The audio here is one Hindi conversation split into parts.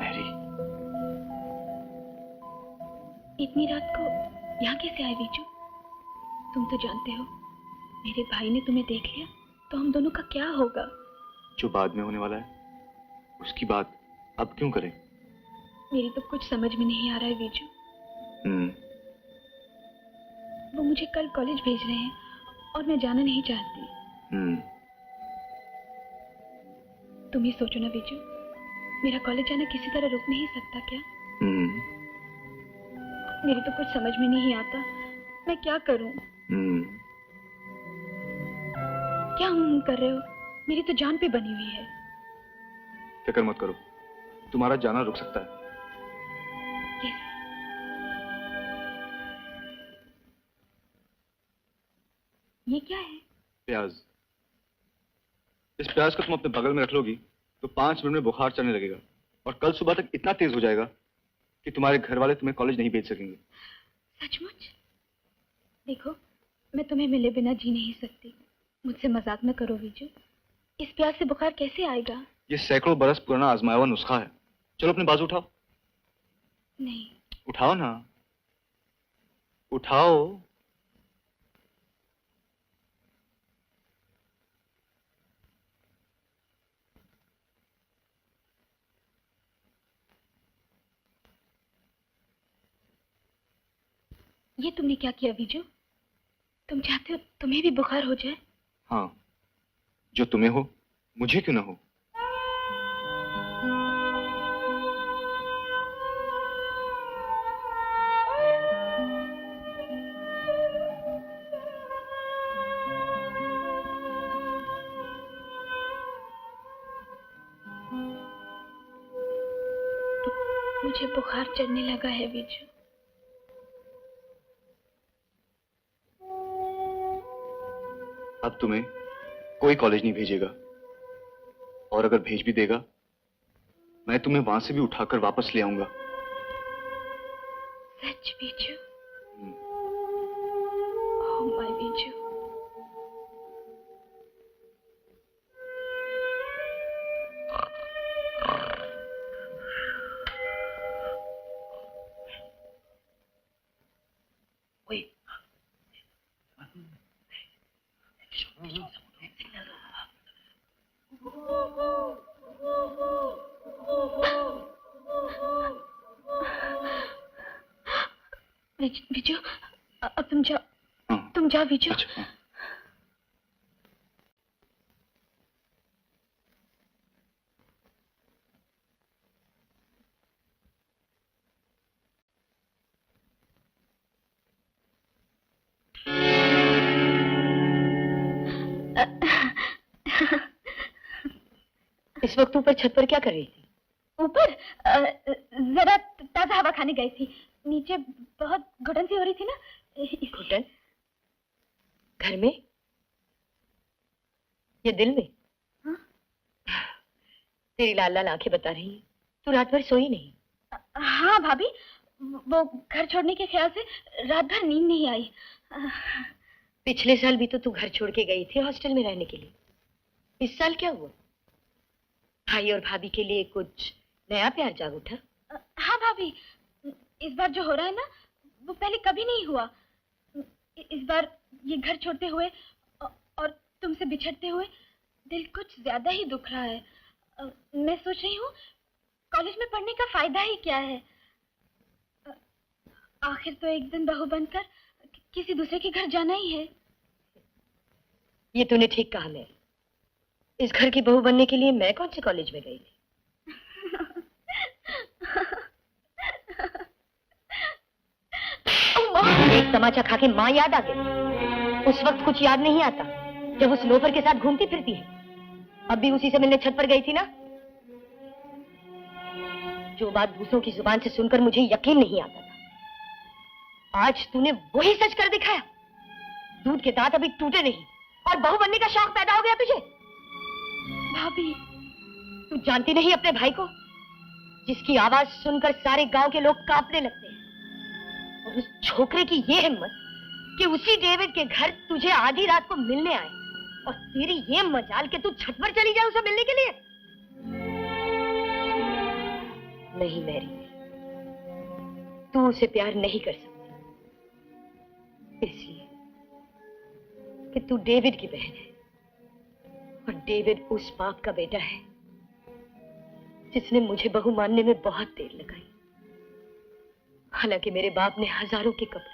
अरे इतनी रात को यहाँ कैसे आए बीजू? तुम तो जानते हो मेरे भाई ने तुम्हें देख लिया तो हम दोनों का क्या होगा? जो बाद में होने वाला है उसकी बात अब क्यों करें? मेरी तो कुछ समझ में नहीं आ रहा है बीजू। वो मुझे कल कॉलेज भेज रहे हैं और मैं जाना नहीं चाहती। तुम ही सोचो ना बीजू, मेरा कॉलेज जाना किसी तरह रुक नहीं सकता क्या? मेरी तो कुछ समझ में नहीं आता, मैं क्या करूं? क्या कर रहे हो? मेरी तो जान पे बनी हुई है। फिक्र मत करो, तुम्हारा जाना रुक सकता है। ये क्या है? प्याज। इस प्याज को तुम अपने बगल में रख लोगी तो 5 मिनट में बुखार चढ़ने लगेगा और कल सुबह तक इतना तेज हो जाएगा कि तुम्हारे घर वाले तुम्हें कॉलेज नहीं भेज सकेंगे। सचमुच? देखो, मैं तुम्हें मिले बिना जी नहीं सकती। मुझसे मजाक न करो विजू। इस प्याज से बुखार कैसे आएगा? ये सैकड़ों बरस पुराना आजमाया हुआ नुस्खा है। चलो अपने बाजू उठाओ। नहीं। उठाओ ना, उठाओ। ये तुमने क्या किया विजू? तुम चाहते हो तुम्हें भी बुखार हो जाए? हाँ, जो तुम्हें हो मुझे क्यों ना हो? मुझे बुखार चढ़ने लगा है विजू। अब तुम्हें कोई कॉलेज नहीं भेजेगा और अगर भेज भी देगा मैं तुम्हें वहां से भी उठाकर वापस ले आऊंगा। सच विजू? Oh my Viju. विजू, अब तुम जाओ। तुम जाओ विजू। अच्छा। इस वक्त ऊपर छत पर क्या कर रही थी? ऊपर जरा ताजा हवा खाने गई थी। नीचे बहुत घुटन सी हो रही थी ना। घुटन? घर में या दिल में? हाँ? तेरी लाल लाल आंखें बता रही हैं तू रात भर सोई नहीं। हाँ भाभी, वो घर छोड़ने के ख्याल से रात भर नींद नहीं आई। पिछले साल भी तो तू घर छोड़ के गई थी हॉस्टल में रहने के लिए। इस साल क्या हुआ? भाई और भाभी के लिए कुछ नया प्यार जाग उठा? हाँ भाभी, इस बार जो हो रहा है ना वो पहले कभी नहीं हुआ। इस बार ये घर छोड़ते हुए और तुमसे बिछड़ते हुए दिल कुछ ज्यादा ही दुख रहा है। मैं सोच रही हूँ कॉलेज में पढ़ने का फायदा ही क्या है। आखिर तो एक दिन बहू बनकर किसी दूसरे के घर जाना ही है। ये तूने ठीक कहा। मैं इस घर की बहू बनने के लिए मैं कौन से कॉलेज में गई थी? एक तमाचा खा के माँ याद आ गई। उस वक्त कुछ याद नहीं आता जब उस लोफर के साथ घूमती फिरती है। अब भी उसी से मिलने छत पर गई थी ना। जो बात दूसरों की जुबान से सुनकर मुझे यकीन नहीं आता था, आज तूने वही सच कर दिखाया। दूध के दांत अभी टूटे नहीं और बहू बनने का शौक पैदा हो गया तुझे। भाभी, तू जानती नहीं अपने भाई को, जिसकी आवाज सुनकर सारे गांव के लोग कांपने लगते हैं। और उस छोकरे की ये हिम्मत कि उसी डेविड के घर तुझे आधी रात को मिलने आए, और तेरी ये मजाल कि तू छत पर चली जाए उसे मिलने के लिए। नहीं मैरी, तू उसे प्यार नहीं कर सकती, इसलिए कि तू डेविड की बहन है, और डेविड उस बाप का बेटा है जिसने मुझे बहू मानने में बहुत देर लगाई। हालांकि मेरे बाप ने हजारों के कपड़े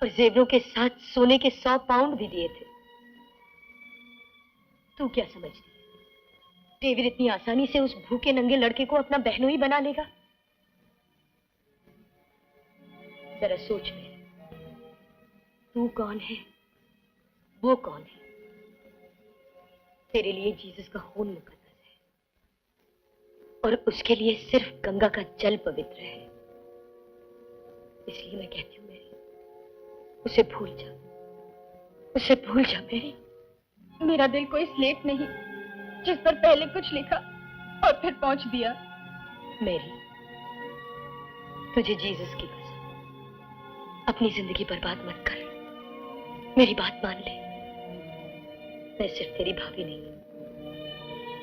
और जेवरों के साथ सोने के 100 पाउंड भी दिए थे। तू क्या समझती है, डेविड इतनी आसानी से उस भूखे नंगे लड़के को अपना बहनोई बना लेगा? जरा सोच मेरे, तू कौन है, वो कौन है? तेरे लिए जीसस का खून मुकद्दस है, और उसके लिए सिर्फ गंगा का जल पवित्र है। इसलिए मैं कहती हूँ मेरी, उसे भूल जा, उसे भूल जा मेरी। मेरा दिल कोई स्लेट नहीं जिस पर पहले कुछ लिखा और फिर पहुंच दिया। मेरी, तुझे जीसस की कसम, अपनी जिंदगी बर्बाद मत कर। मेरी बात मान ले। मैं सिर्फ तेरी भाभी नहीं,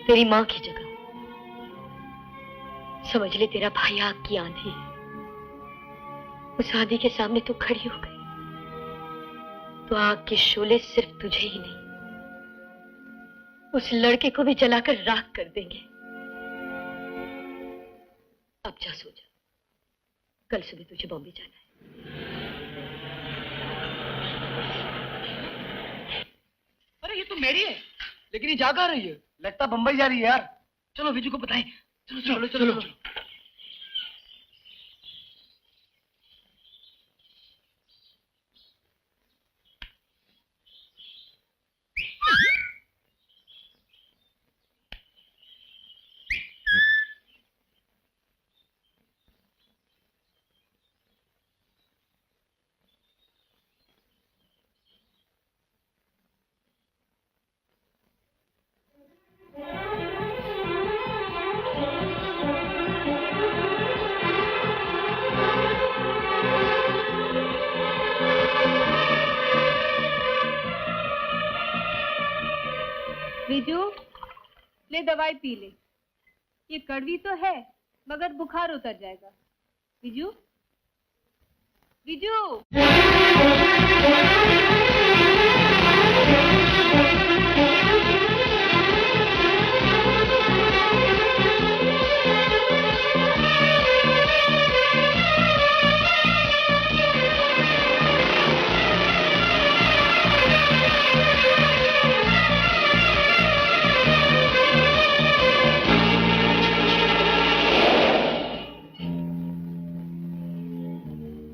तेरी मां की जगह हूं। समझ ले, तेरा भाई आग की आंधी है। उस आंधी के सामने तू खड़ी हो गई तो आग के शोले सिर्फ तुझे ही नहीं, उस लड़के को भी जलाकर राख कर देंगे। अब जा सो जा, कल सुबह तुझे बॉम्बे जाना है। अरे ये तो मेरी है, लेकिन ये जा कहाँ रही है? लगता बंबई जा रही है यार। चलो विजू को बताएं। चलो चलो चलो, चलो। विजू, ले दवाई पी ले। ये कड़वी तो है मगर बुखार उतर जाएगा। विजू, विजू।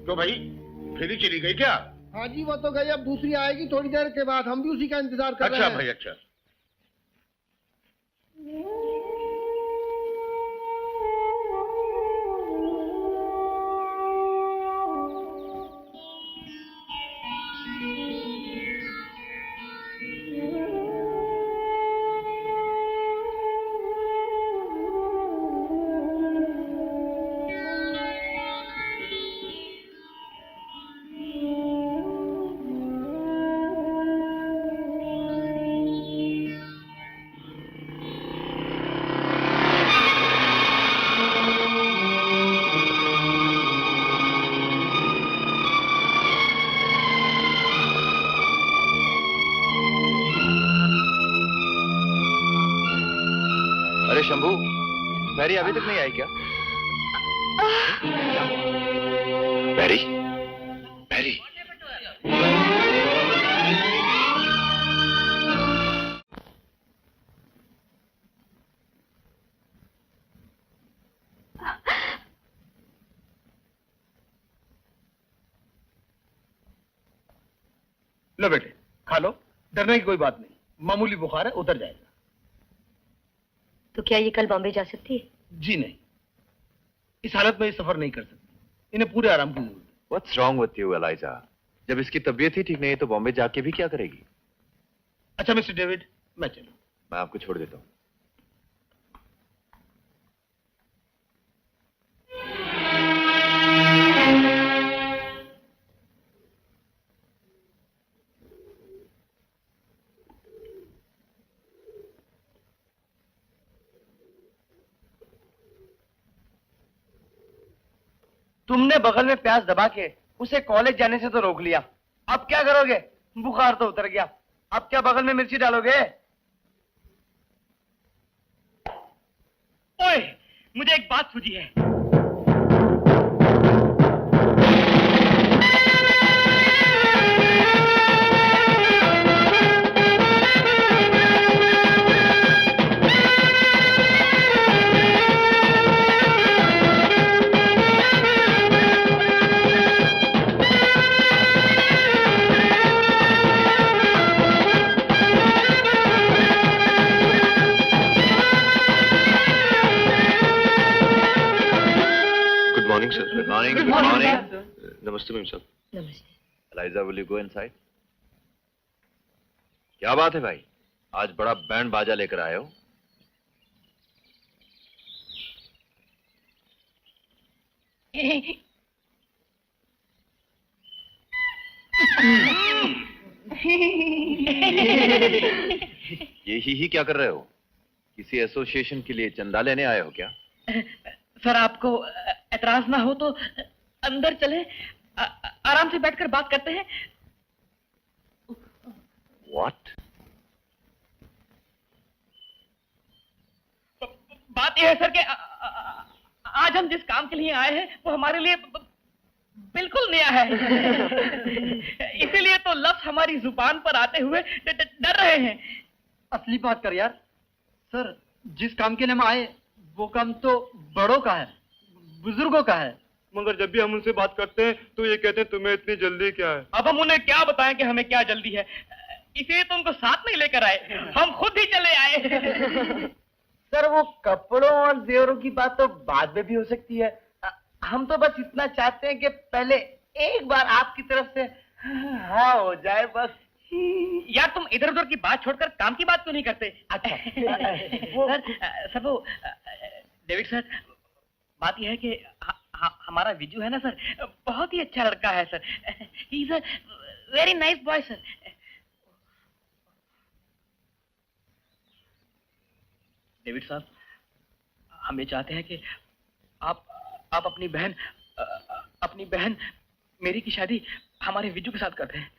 तो भाई फिर ही चली गई क्या? हाँ जी, वो तो गई, अब दूसरी आएगी थोड़ी देर के बाद। हम भी उसी का इंतजार कर रहे अच्छा हैं। भाई, अच्छा। अरे शंभू, मैरी अभी तक नहीं आई क्या? Mary, Mary. लो बेटे, खा लो, डरने की कोई बात नहीं, मामूली बुखार है, उतर जाएगा। तो क्या ये कल बॉम्बे जा सकती है? जी नहीं, इस हालत में ये सफर नहीं कर सकती, इन्हें पूरे आराम की जरूरत है। What's wrong with you, Eliza? जब इसकी तबीयत ही ठीक नहीं है तो बॉम्बे जाके भी क्या करेगी? अच्छा मिस्टर डेविड, मैं चलूं? मैं आपको छोड़ देता हूँ। तुमने बगल में प्यास दबा के उसे कॉलेज जाने से तो रोक लिया, अब क्या करोगे? बुखार तो उतर गया, अब क्या बगल में मिर्ची डालोगे? ओए, मुझे एक बात सूझी है। Good morning. Good morning. नमस्ते मैम साहब। नमस्ते। Eliza, will you go inside? क्या बात है भाई, आज बड़ा बैंड बाजा लेकर आए हो? ये ही क्या कर रहे हो? किसी एसोसिएशन के लिए चंदा लेने आए हो क्या? सर, आपको एतराज ना हो तो अंदर चले, आराम से बैठकर बात करते हैं। What? बात यह है सर कि आज हम जिस काम के लिए आए हैं वो हमारे लिए बिल्कुल नया है। इसीलिए तो लफ्ज हमारी जुबान पर आते हुए डर रहे हैं। असली बात कर यार। सर, जिस काम के लिए हम आए वो काम तो बड़ों का है, बुजुर्गों का है, मगर जब भी हम उनसे बात करते हैं तो ये कहते हैं तुम्हें इतनी जल्दी क्या है। अब हम उन्हें क्या बताएं कि हमें क्या जल्दी है, इसलिए तो उनको साथ नहीं लेकर आए, हम खुद ही चले आए। सर, वो कपड़ों और जेवरों की बात तो बाद में भी हो सकती है, हम तो बस इतना चाहते हैं कि पहले एक बार आपकी तरफ से हाँ हो जाए बस। यार, तुम इधर उधर की बात छोड़कर काम की बात क्यों नहीं करते? अच्छा सर वो डेविड सर, बात यह है कि हमारा विजू है ना सर, बहुत ही अच्छा लड़का है sir. He is a very nice boy sir. David साहब, हम ये चाहते हैं कि आप अपनी बहन मेरी की शादी हमारे विजू के साथ करते हैं।